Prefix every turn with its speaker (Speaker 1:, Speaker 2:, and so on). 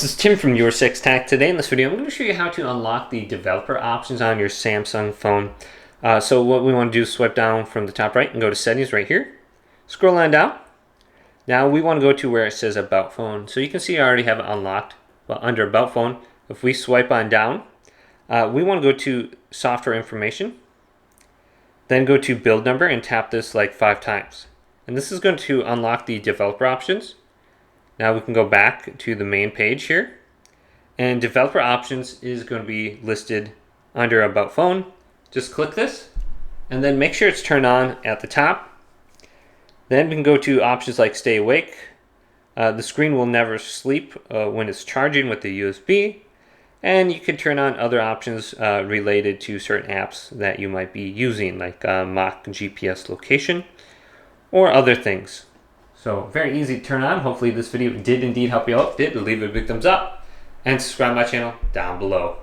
Speaker 1: this is Tim from Your Six Tech. Today in this video, I'm going to show you how to unlock the developer options on your Samsung phone. So what we want to do is swipe down from the top right and go to settings right here. Scroll on down. Now we want to go to where it says About Phone. So you can see I already have it unlocked. But under About Phone, if we swipe on down, we want to go to Software Information. Then go to Build Number and tap this like 5 times. And this is going to unlock the developer options. Now we can go back to the main page here, and developer options is going to be listed under About Phone. Just click this and then make sure it's turned on at the top. Then we can go to options like Stay Awake. The screen will never sleep when it's charging with the USB, and you can turn on other options related to certain apps that you might be using, like mock GPS location or other things. So very easy to turn on. Hopefully this video did indeed help you out. If it did, leave it a big thumbs up and subscribe to my channel down below.